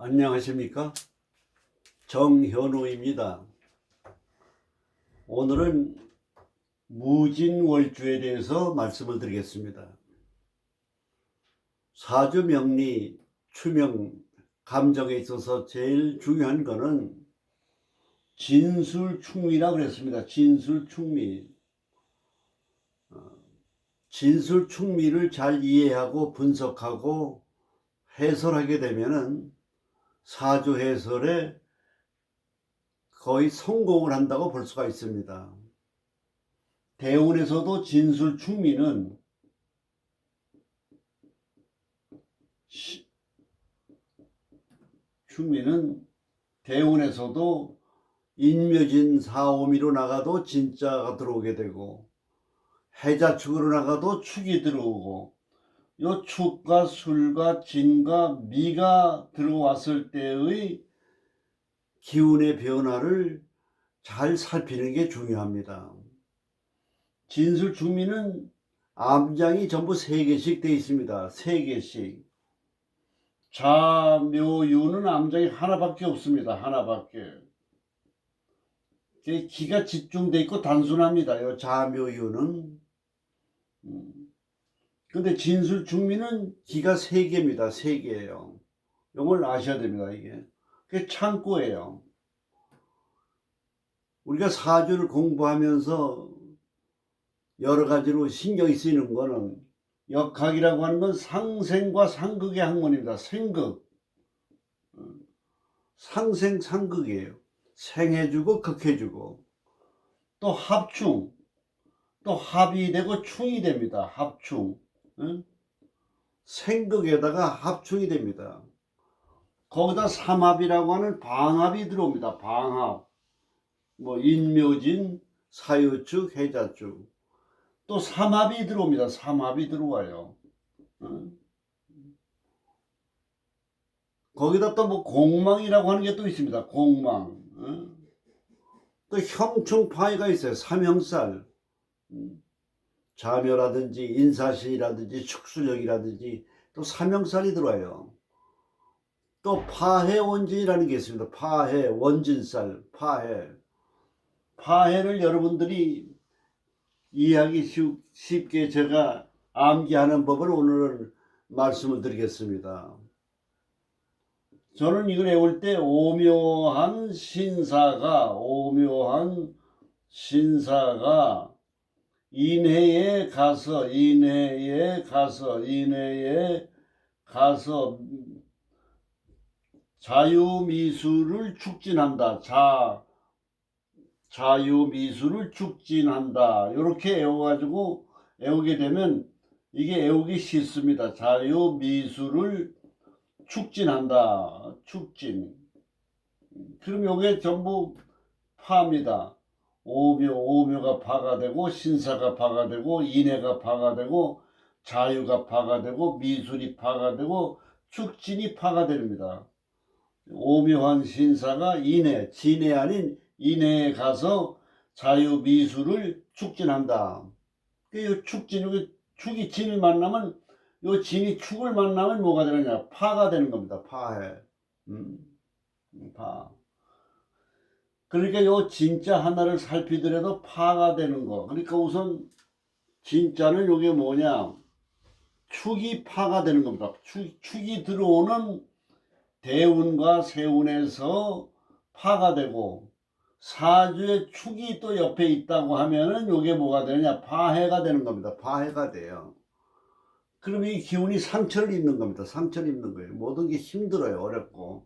안녕하십니까? 정현우입니다. 오늘은 무진월주에 대해서 말씀을 드리겠습니다. 사주명리, 추명, 감정에 있어서 제일 중요한 거는 진술충미라고 그랬습니다. 진술충미. 진술충미를 잘 이해하고 분석하고 해설하게 되면은 사주 해설에 거의 성공을 한다고 볼 수가 있습니다. 대운에서도 진술충미는 대운에서도 인묘진 사오미로 나가도 진짜가 들어오게 되고, 해자축으로 나가도 축이 들어오고, 요 축과 술과 진과 미가 들어왔을 때의 기운의 변화를 잘 살피는 게 중요합니다. 진술충미는 암장이 전부 3개씩 되어 있습니다. 3개씩. 자묘유는 암장이 하나밖에 없습니다. 하나밖에. 기가 집중되어 있고 단순합니다. 요 자묘유는. 근데 진술충미는 기가 3개입니다. 3개예요. 이걸 아셔야 됩니다. 이게. 그게 창고예요. 우리가 사주를 공부하면서 여러 가지로 신경이 쓰이는 거는, 역학이라고 하는 건 상생과 상극의 학문입니다. 생극. 상생, 상극이에요. 생해주고 극해주고. 또 합충. 또 합이 되고 충이 됩니다. 합충. 생극에다가 합충이 됩니다. 거기다 삼합이라고 하는 방합이 들어옵니다. 방합. 뭐 인묘진, 사유축, 해자축. 또 삼합이 들어옵니다. 삼합이 들어와요. 거기다 또 뭐 공망이라고 하는 게 또 있습니다. 공망. 또 형충파이가 있어요. 삼형살. 자묘라든지 인사신이라든지 축술력이라든지 또 삼형살이 들어와요. 또 파해원진이라는 게 있습니다. 파해, 원진살, 파해. 파해를 여러분들이 이해하기 쉽게 제가 암기하는 법을 오늘 말씀을 드리겠습니다. 저는 이걸 외울 때 오묘한 신사가 인해에 가서 자유미술을 축진한다. 자유미술을 축진한다. 이렇게 외워가지고 외우게 되면 이게 외우기 쉽습니다. 자유미술을 축진한다. 축진. 그럼 이게 전부 파입니다. 오묘가 파가 되고, 신사가 파가 되고, 인해가 파가 되고, 자유가 파가 되고, 미술이 파가 되고, 축진이 파가 됩니다. 오묘한 신사가 진해 아닌 인해에 가서 자유미술을 축진한다. 그 축이 진을 만나면, 요 진이 축을 만나면 뭐가 되느냐? 파가 되는 겁니다. 파해. 파. 그러니까 요 진짜 하나를 살피더라도 파가 되는 거. 그러니까 우선 진짜는 요게 뭐냐? 축이 파가 되는 겁니다. 축이 들어오는 대운과 세운에서 파가 되고, 사주에 축이 또 옆에 있다고 하면은 요게 뭐가 되느냐? 파해가 되는 겁니다. 파해가 돼요. 그럼 이 기운이 상처를 입는 겁니다. 상처를 입는 거예요. 모든 게 힘들어요. 어렵고.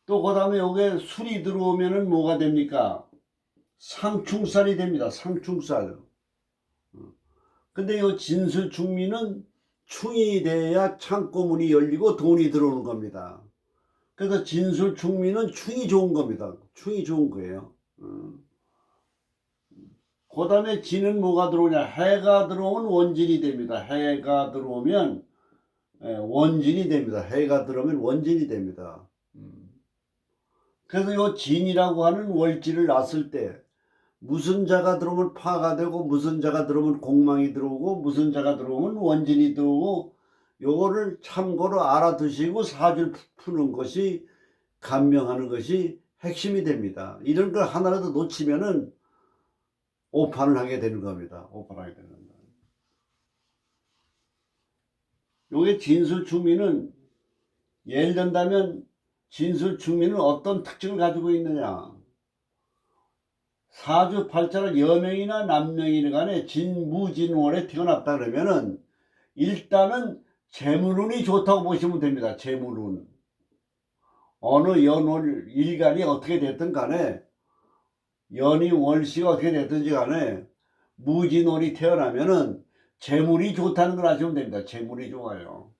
또 그 다음에 여기에 술이 들어오면은 뭐가 됩니까? 상충살이 됩니다. 상충살. 근데 이 진술충미는 충이 돼야 창고문이 열리고 돈이 들어오는 겁니다. 그래서 진술충미는 충이 좋은 겁니다. 충이 좋은 거예요. 그 다음에 진은 뭐가 들어오냐? 해가 들어오면 원진이 됩니다. 해가 들어오면 원진이 됩니다. 해가 들어오면 원진이 됩니다. 그래서 이 진이라고 하는 월지를 놨을 때 무슨 자가 들어오면 파가 되고, 무슨 자가 들어오면 공망이 들어오고, 무슨 자가 들어오면 원진이 들어오고, 요거를 참고로 알아두시고 사주를 푸는 것이, 감명하는 것이 핵심이 됩니다. 이런 걸 하나라도 놓치면은 오판을 하게 되는 겁니다. 오판을 하게 되는 겁니다. 요게 진술충미는, 예를 든다면 진술충미는 어떤 특징을 가지고 있느냐. 사주팔자를 여명이나 남명이나 간에 진무진월에 태어났다 그러면은 일단은 재물운이 좋다고 보시면 됩니다. 재물운. 어느 연월 일간이 어떻게 됐든 간에, 연이 월시가 어떻게 됐든지 간에 무진월이 태어나면은 재물이 좋다는 걸 아시면 됩니다. 재물이 좋아요.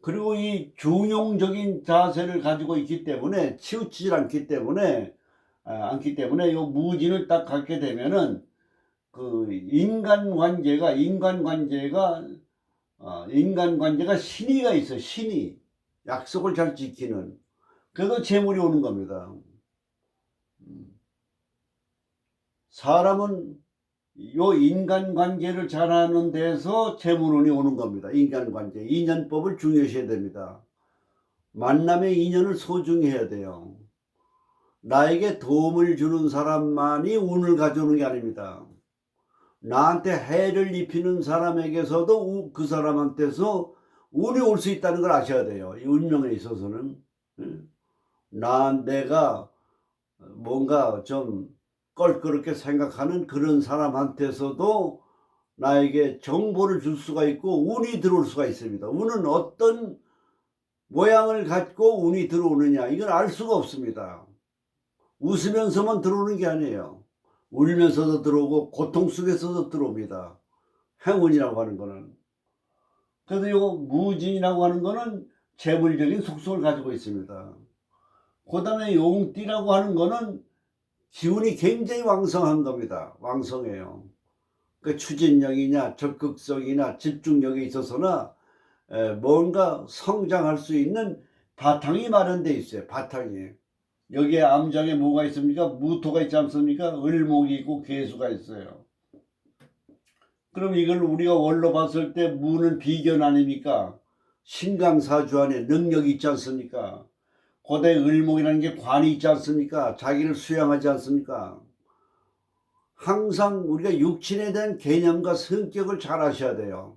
그리고 이 중용적인 자세를 가지고 있기 때문에, 치우치질 않기 때문에 요 무진을 딱 갖게 되면은 그 인간관계가 신의가 있어요. 신의. 약속을 잘 지키는. 그래도 재물이 오는 겁니다. 사람은 요 인간관계를 잘하는 데서 재물운이 오는 겁니다. 인간관계. 인연법을 중요시해야 됩니다. 만남의 인연을 소중히 해야 돼요. 나에게 도움을 주는 사람만이 운을 가져오는 게 아닙니다. 나한테 해를 입히는 사람에게서도 그 사람한테서 운이 올 수 있다는 걸 아셔야 돼요. 이 운명에 있어서는. 내가 뭔가 좀 껄끄럽게 생각하는 그런 사람한테서도 나에게 정보를 줄 수가 있고 운이 들어올 수가 있습니다. 운은 어떤 모양을 갖고 운이 들어오느냐, 이걸 알 수가 없습니다. 웃으면서만 들어오는 게 아니에요. 울면서도 들어오고 고통 속에서도 들어옵니다. 행운이라고 하는 거는. 그래서 요 무진이라고 하는 거는 재물적인 속성을 가지고 있습니다. 그 다음에 용띠라고 하는 거는 기운이 굉장히 왕성한 겁니다. 왕성해요. 그 추진력이냐 적극성이나 집중력에 있어서나 뭔가 성장할 수 있는 바탕이 마련되어 있어요. 바탕이. 여기에 암장에 뭐가 있습니까? 무토가 있지 않습니까? 을목이 있고 괴수가 있어요. 그럼 이걸 우리가 원로 봤을 때 무는 비견 아닙니까? 신강사주 안에 능력이 있지 않습니까? 고대 을목이라는 게 관이 있지 않습니까? 자기를 수양하지 않습니까? 항상 우리가 육신에 대한 개념과 성격을 잘 아셔야 돼요.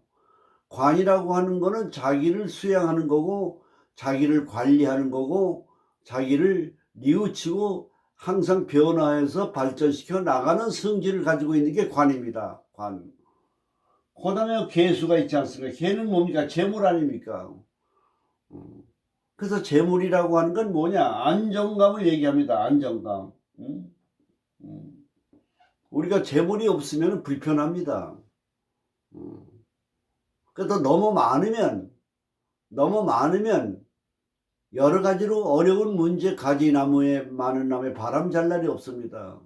관이라고 하는 거는 자기를 수양하는 거고, 자기를 관리하는 거고, 자기를 뉘우치고 항상 변화해서 발전시켜 나가는 성질을 가지고 있는 게 관입니다. 관. 그 다음에 괴수가 있지 않습니까? 괴는 뭡니까? 재물 아닙니까? 그래서 재물이라고 하는 건 뭐냐? 안정감을 얘기합니다. 안정감. 우리가 재물이 없으면 불편합니다. 그래도 너무 많으면 여러 가지로 어려운 문제 가지나무에 많은 나무에 바람 잘 날이 없습니다.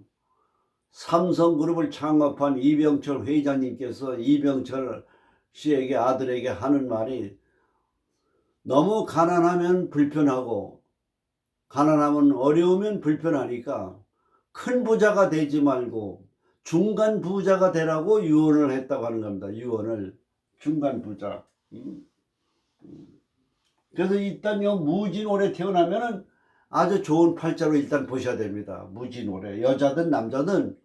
삼성그룹을 창업한 이병철 회장님께서 이병철 씨에게, 아들에게 하는 말이, 너무 가난하면 불편하고 가난하면 어려우면 불편하니까 큰 부자가 되지 말고 중간 부자가 되라고 유언을 했다고 하는 겁니다. 유언을. 중간 부자. 그래서 일단 요 무진월에 태어나면은 아주 좋은 팔자로 일단 보셔야 됩니다. 무진월에. 여자든 남자든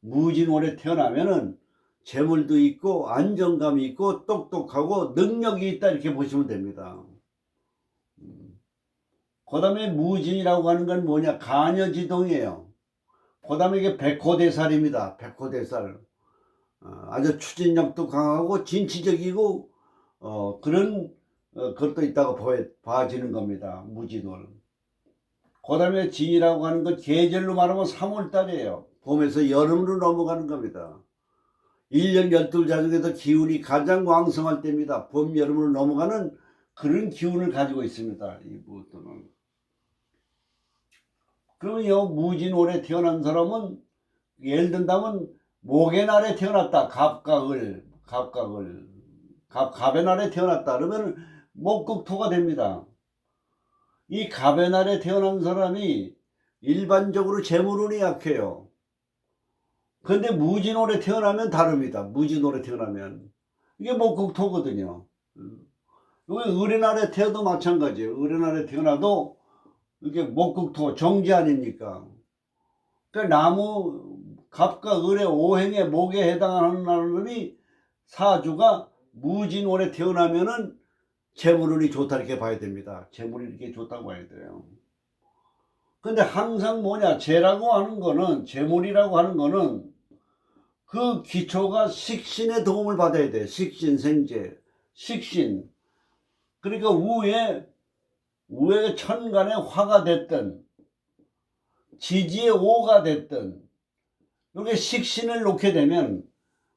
무진월에 태어나면은 재물도 있고 안정감이 있고 똑똑하고 능력이 있다, 이렇게 보시면 됩니다. 그 다음에 무진이라고 하는 건 뭐냐? 가녀지동이에요. 그 다음에 이게 백호대살입니다. 백호대살. 아주 추진력도 강하고 진취적이고 그런 것도 있다고 봐지는 겁니다. 무진월. 그 다음에 진이라고 하는 건 계절로 말하면 3월달이에요. 봄에서 여름으로 넘어가는 겁니다. 1년 12달 중에서 기운이 가장 왕성할 때입니다. 봄, 여름으로 넘어가는 그런 기운을 가지고 있습니다. 이 무토는. 그러면 이 무진월에 태어난 사람은, 예를 든다면 목의 날에 태어났다. 갑의 날에 태어났다. 그러면 목극토가 됩니다. 이 갑의 날에 태어난 사람이 일반적으로 재물운이 약해요. 근데 무진월에 태어나면 다릅니다. 무진월에 태어나면 이게 목국토거든요. 여기 을의 태어도 마찬가지예요. 을의 태어나도 이게 목국토 정지 아닙니까? 그러니까 나무 갑과 을의 오행의 목에 해당하는 놈이 사주가 무진월에 태어나면은 재물운이 좋다 이렇게 봐야 됩니다. 재물이 이렇게 좋다고 봐야 돼요. 근데 항상 뭐냐, 재라고 하는 거는, 재물이라고 하는 거는 그 기초가 식신의 도움을 받아야 돼. 식신, 생재, 식신. 그러니까 우에 천간에 화가 됐든 지지에 오가 됐든 이렇게 식신을 놓게 되면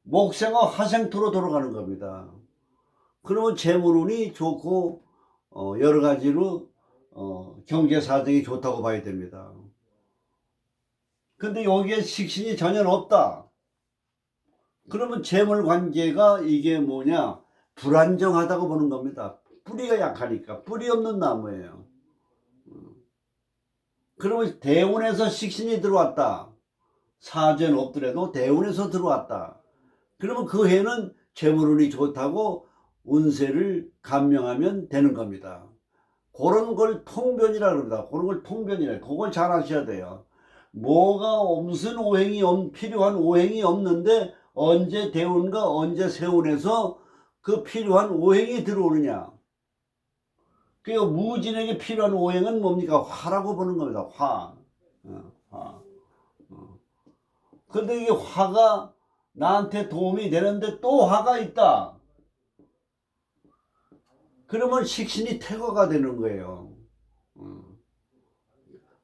목생과 화생토로 돌아가는 겁니다. 그러면 재물운이 좋고 여러 가지로 경제 사정이 좋다고 봐야 됩니다. 근데 여기에 식신이 전혀 없다. 그러면 재물 관계가 이게 뭐냐, 불안정하다고 보는 겁니다. 뿌리가 약하니까. 뿌리 없는 나무예요. 그러면 대운에서 식신이 들어왔다. 사주에는 없더라도 대운에서 들어왔다. 그러면 그 해는 재물운이 좋다고 운세를 감명하면 되는 겁니다. 그런 걸 통변이라고 합니다. 그런 걸 통변이래. 그걸 잘 아셔야 돼요. 뭐가 무슨 오행이 필요한 오행이 없는데 언제 대운과 언제 세운에서 그 필요한 오행이 들어오느냐. 그리고 무진에게 필요한 오행은 뭡니까? 화라고 보는 겁니다. 화. 화. 근데 이게 화가 나한테 도움이 되는데 또 화가 있다. 그러면 식신이 태거가 되는 거예요.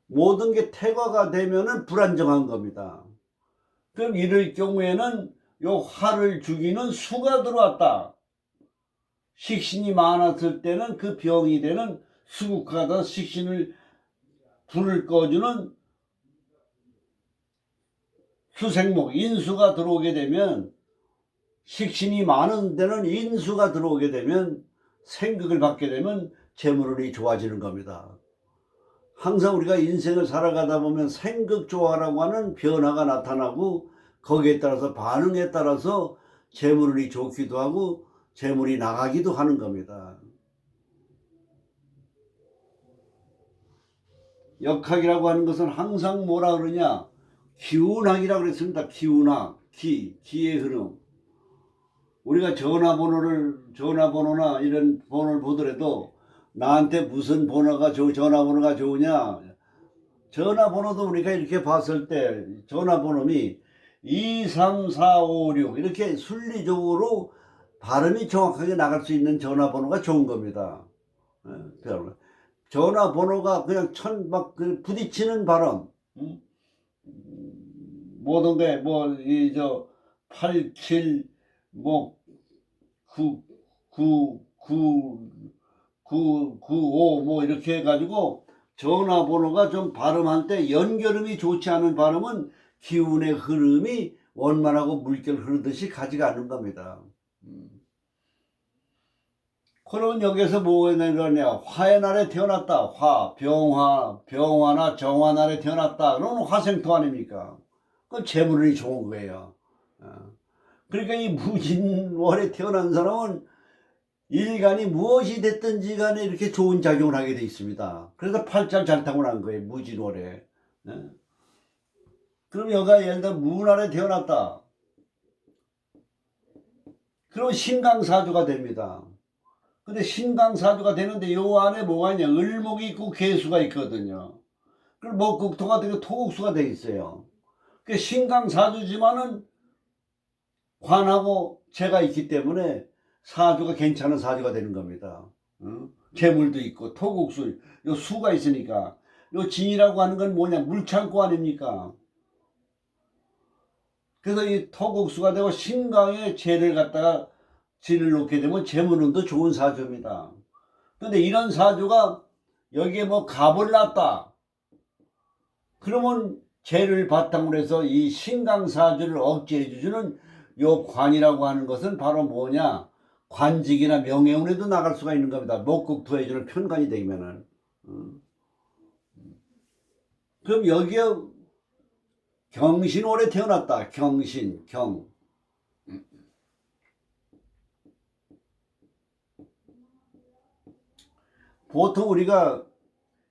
모든 게 태거가 되면은 불안정한 겁니다. 그럼 이럴 경우에는 요 화를 죽이는 수가 들어왔다. 식신이 많았을 때는 그 병이 되는 수국화가 식신을 불을 꺼주는 수생목, 인수가 들어오게 되면, 식신이 많은 데는 인수가 들어오게 되면, 생극을 받게 되면 재물운이 좋아지는 겁니다. 항상 우리가 인생을 살아가다 보면 생극조화라고 하는 변화가 나타나고 거기에 따라서 반응에 따라서 재물운이 좋기도 하고 재물이 나가기도 하는 겁니다. 역학이라고 하는 것은 항상 뭐라 그러냐, 기운학이라고 그랬습니다. 기운학, 기의 흐름. 우리가 전화번호나 이런 번호를 보더라도 나한테 무슨 전화번호가 좋으냐. 전화번호도 우리가 이렇게 봤을 때 전화번호이 2, 3, 4, 5, 6 이렇게 순리적으로 발음이 정확하게 나갈 수 있는 전화번호가 좋은 겁니다. 전화번호가 그냥 부딪히는 발음. 모든 게 87, 9, 9, 9, 9, 5 이렇게 해가지고 전화번호가 좀 발음할 때 연결음이 좋지 않은 발음은 기운의 흐름이 원만하고 물결 흐르듯이 가지가 않는 겁니다. 그러면 여기서 뭐가 되느냐, 화의 날에 태어났다. 병화나 정화 날에 태어났다. 그러면 화생토 아닙니까? 그건 재물운이 좋은 거예요. 그러니까 이 무진월에 태어난 사람은 일간이 무엇이 됐든지 간에 이렇게 좋은 작용을 하게 돼 있습니다. 그래서 팔자를 잘 타고난 거예요. 무진월에. 그럼 여기가 예를 들어 무날에 태어났다. 그럼 신강사주가 됩니다. 근데 신강사주가 되는데 요 안에 뭐가 있냐, 을목이 있고 개수가 있거든요. 그럼 목국토가 되고 토국수가 돼 있어요. 그 신강사주지만은 관하고 재가 있기 때문에 사주가 괜찮은 사주가 되는 겁니다. 재물도 있고 토국수, 요 수가 있으니까. 요 진이라고 하는 건 뭐냐, 물창고 아닙니까? 그래서 이 토국수가 되고 신강에 재를 갖다가 진을 놓게 되면 재물운도 좋은 사주입니다. 근데 이런 사주가 여기에 갑을 놨다. 그러면 재를 바탕으로 해서 이 신강사주를 억제해 주는 요 관이라고 하는 것은 바로 뭐냐, 관직이나 명예운에도 나갈 수가 있는 겁니다. 목국토해 주는 편관이 되면은. 그럼 여기에 경신월에 태어났다. 경신, 경. 보통 우리가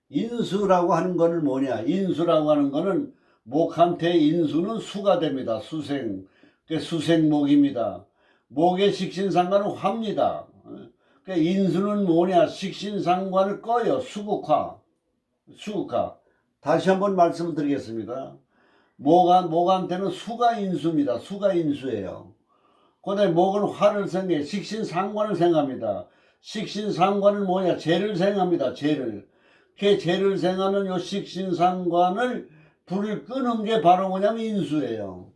인수라고 하는 거는 뭐냐? 인수라고 하는 거는 목한테 인수는 수가 됩니다. 수생. 수생목입니다. 목의 식신상관은 화입니다. 인수는 뭐냐? 식신상관을 꺼요. 수국화. 수국화. 다시 한번 말씀을 드리겠습니다. 목한테는 수가 인수입니다. 수가 인수예요. 그다음에 목은 화를 생해 식신상관을 생합니다. 식신상관은 뭐냐? 재를 생합니다. 재를. 그 재를 생하는 요 식신상관을 불을 끄는 게 바로 뭐냐면 인수예요.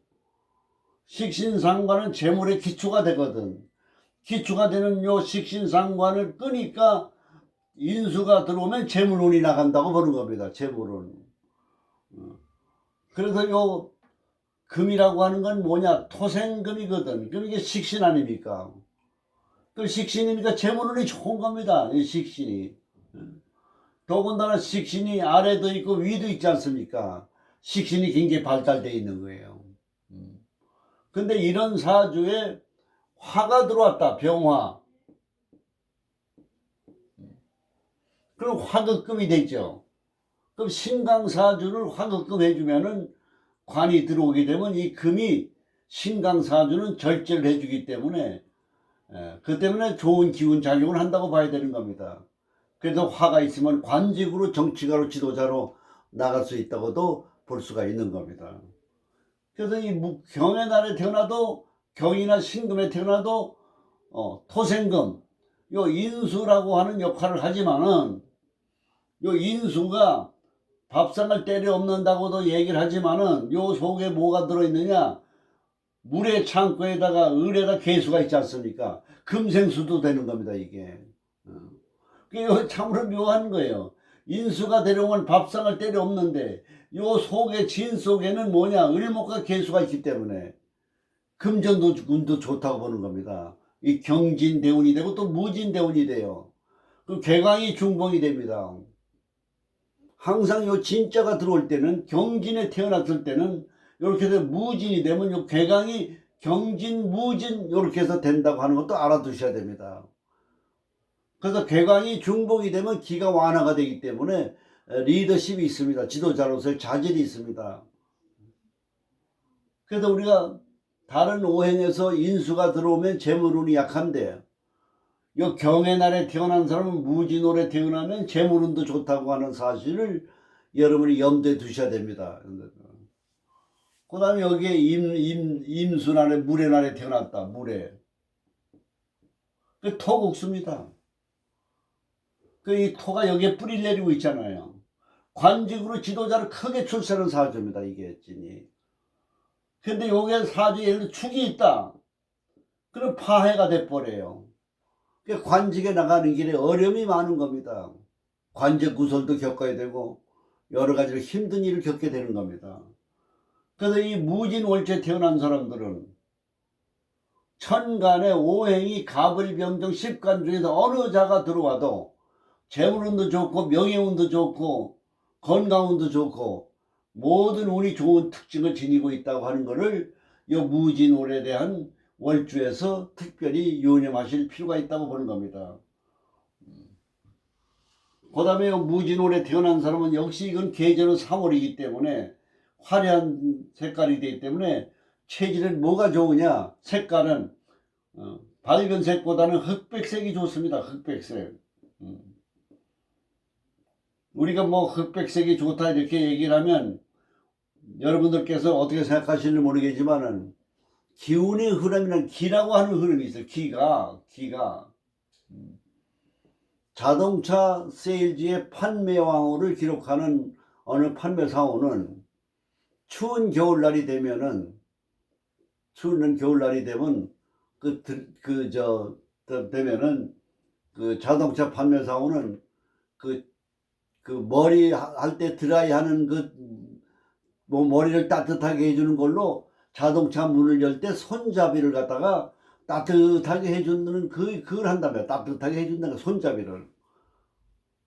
식신상관은 재물의 기초가 되거든. 기초가 되는 요 식신상관을 끄니까 인수가 들어오면 재물운이 나간다고 보는 겁니다. 재물운. 그래서 요 금이라고 하는 건 뭐냐? 토생금이거든. 그럼 이게 식신 아닙니까? 그 식신이니까 재물운이 좋은 겁니다. 이 식신이. 더군다나 식신이 아래도 있고 위도 있지 않습니까? 식신이 굉장히 발달되어 있는 거예요. 근데 이런 사주에 화가 들어왔다. 병화. 그럼 화극금이 되죠. 그럼 신강사주를 화극금 해주면은 관이 들어오게 되면 이 금이 신강사주는 절제를 해주기 때문에 그 때문에 좋은 기운 작용을 한다고 봐야 되는 겁니다. 그래서 화가 있으면 관직으로 정치가로 지도자로 나갈 수 있다고도 볼 수가 있는 겁니다. 그래서 이 경의 날에 태어나도 경이나 신금에 태어나도 토생금 요 인수라고 하는 역할을 하지만은 요 인수가 밥상을 때려 엎는다고도 얘기를 하지만은 요 속에 뭐가 들어있느냐? 물의 창고에다가 을에다 개수가 있지 않습니까? 금생수도 되는 겁니다, 이게. 그게 참으로 묘한 거예요. 인수가 데려오면 밥상을 때려 엎는데 요 속에 진 속에는 뭐냐? 을목과 개수가 있기 때문에 금전도 운도 좋다고 보는 겁니다. 이 경진대운이 되고 또 무진대운이 돼요. 그 개강이 중봉이 됩니다. 항상 요 진자가 들어올 때는 경진에 태어났을 때는 이렇게 해서 무진이 되면 요 개강이 경진 무진 이렇게 해서 된다고 하는 것도 알아두셔야 됩니다. 그래서 개강이 중복이 되면 기가 완화가 되기 때문에 리더십이 있습니다. 지도자로서의 자질이 있습니다. 그래서 우리가 다른 오행에서 인수가 들어오면 재물운이 약한데 요 경의 날에 태어난 사람은 무진월에 태어나면 재물운도 좋다고 하는 사실을 여러분이 염두에 두셔야 됩니다. 그 다음에 여기에 임수날에 물의 날에 태어났다. 물에. 그 토국수입니다. 이 토가 여기에 뿌리를 내리고 있잖아요. 관직으로 지도자를 크게 출세하는 사주입니다. 이게 진이. 근데 여기에 사주에 예를 들어 축이 있다. 그럼 파해가 돼버려요. 관직에 나가는 길에 어려움이 많은 겁니다. 관직 구설도 겪어야 되고 여러 가지로 힘든 일을 겪게 되는 겁니다. 그래서 이 무진월체 태어난 사람들은 천간에 오행이 갑을병정 10간 중에서 어느 자가 들어와도 재물운도 좋고 명예운도 좋고 건강운도 좋고 모든 운이 좋은 특징을 지니고 있다고 하는 것을 이 무진월에 대한 월주에서 특별히 유념하실 필요가 있다고 보는 겁니다. 그 다음에 무진월에 태어난 사람은 역시 이건 계절은 3월이기 때문에 화려한 색깔이 되기 때문에 체질은 뭐가 좋으냐? 색깔은 밝은 색보다는 흑백색이 좋습니다. 흑백색. 우리가 뭐 흑백색이 좋다 이렇게 얘기를 하면 여러분들께서 어떻게 생각하실지 모르겠지만은 기운의 흐름이란 기라고 하는 흐름이 있어요. 기가 자동차 세일즈의 판매왕호를 기록하는 어느 판매사호는 추운 겨울날이 되면 되면은 그 자동차 판매사호는 그 머리 할 때 드라이 하는 뭐 머리를 따뜻하게 해주는 걸로 자동차 문을 열 때 손잡이를 갖다가 따뜻하게 해주는 그걸 한다며. 따뜻하게 해준다는 손잡이를.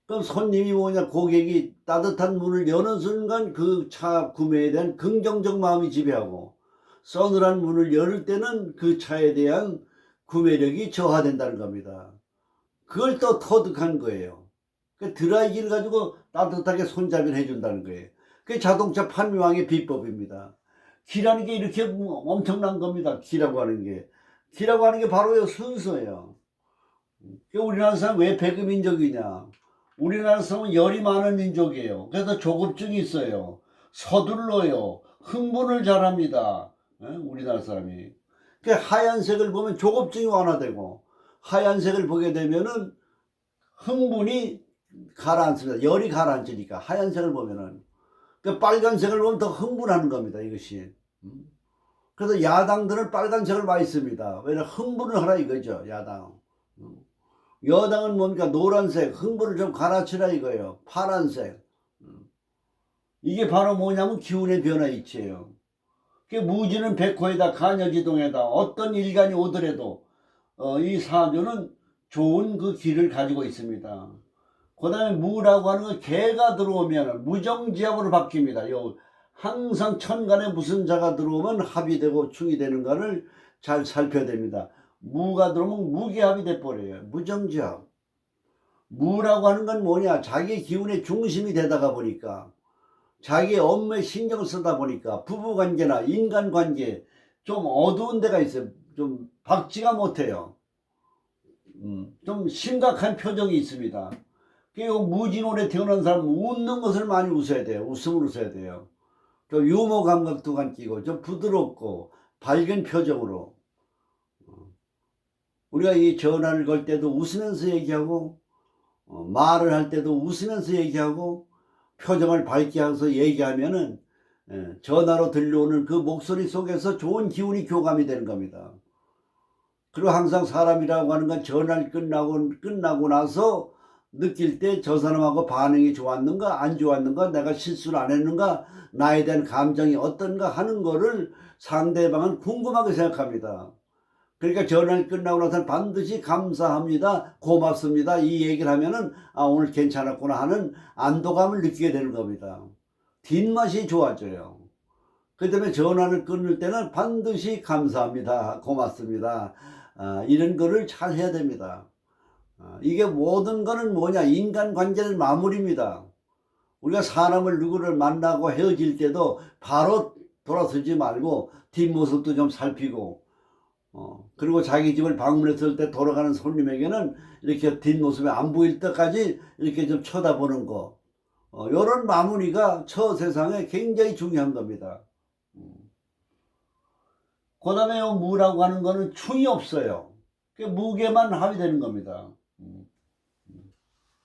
그럼 손님이 뭐냐, 고객이 따뜻한 문을 여는 순간 그 차 구매에 대한 긍정적 마음이 지배하고 서늘한 문을 열 때는 그 차에 대한 구매력이 저하된다는 겁니다. 그걸 또 터득한 거예요. 그 드라이기를 가지고 따뜻하게 손잡이를 해준다는 거예요. 그게 자동차 판매왕의 비법입니다. 기라는 게 이렇게 엄청난 겁니다. 기라고 하는 게. 기라고 하는 게 바로 순서예요. 우리나라 사람 왜 배급민족이냐? 우리나라 사람은 열이 많은 민족이에요. 그래서 조급증이 있어요. 서둘러요. 흥분을 잘합니다. 우리나라 사람이. 하얀색을 보면 조급증이 완화되고, 하얀색을 보게 되면은 흥분이 가라앉습니다. 열이 가라앉으니까 하얀색을 보면은. 빨간색을 보면 더 흥분하는 겁니다. 이것이. 그래서 야당들은 빨간색을 많이 씁니다. 왜냐면 흥분을 하라 이거죠. 야당. 여당은 뭡니까? 노란색, 흥분을 좀 갈아치라 이거예요. 파란색. 이게 바로 뭐냐면 기운의 변화 이치예요. 무지는 백호에다 간여지동에다 어떤 일간이 오더라도 이 사주는 좋은 그 길을 가지고 있습니다. 그 다음에 무라고 하는 건 개가 들어오면 무정지합으로 바뀝니다. 항상 천간에 무슨 자가 들어오면 합이 되고 충이 되는가를 잘 살펴야 됩니다. 무가 들어오면 무기합이 돼버려요. 무정지합. 무라고 하는 건 뭐냐? 자기 기운의 중심이 되다가 보니까, 자기 업무에 신경을 쓰다 보니까 부부관계나 인간관계 좀 어두운 데가 있어요. 좀 박지가 못해요. 좀 심각한 표정이 있습니다. 무진월에 태어난 사람은 웃는 것을 많이 웃어야 돼요. 웃음을 웃어야 돼요. 좀 유머 감각도 끼고 좀 부드럽고 밝은 표정으로. 우리가 이 전화를 걸 때도 웃으면서 얘기하고, 말을 할 때도 웃으면서 얘기하고, 표정을 밝게 해서 얘기하면은 전화로 들려오는 그 목소리 속에서 좋은 기운이 교감이 되는 겁니다. 그리고 항상 사람이라고 하는 건 전화를 끝나고 나서 느낄 때 저 사람하고 반응이 좋았는가 안 좋았는가, 내가 실수를 안 했는가, 나에 대한 감정이 어떤가 하는 거를 상대방은 궁금하게 생각합니다. 그러니까 전화를 끝나고 나서는 반드시 감사합니다, 고맙습니다 이 얘기를 하면은 오늘 괜찮았구나 하는 안도감을 느끼게 되는 겁니다. 뒷맛이 좋아져요. 그 다음에 전화를 끊을 때는 반드시 감사합니다, 고맙습니다 이런 거를 잘 해야 됩니다. 이게 모든 거는 뭐냐? 인간관계의 마무리입니다. 우리가 사람을 누구를 만나고 헤어질 때도 바로 돌아서지 말고 뒷모습도 좀 살피고, 그리고 자기 집을 방문했을 때 돌아가는 손님에게는 이렇게 뒷모습이 안 보일 때까지 이렇게 좀 쳐다보는 거, 이런 마무리가 처 세상에 굉장히 중요한 겁니다. 그 다음에 무라고 하는 거는 충이 없어요. 무게만 합의되는 겁니다.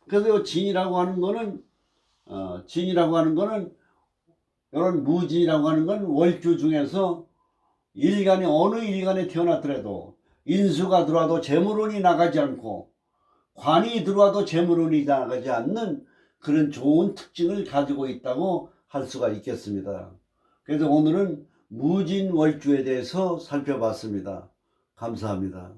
그래서 진이라고 하는 거는 이런 무진이라고 하는 건 월주 중에서 일간이 어느 일간에 태어났더라도 인수가 들어와도 재물운이 나가지 않고 관이 들어와도 재물운이 나가지 않는 그런 좋은 특징을 가지고 있다고 할 수가 있겠습니다. 그래서 오늘은 무진월주에 대해서 살펴봤습니다. 감사합니다.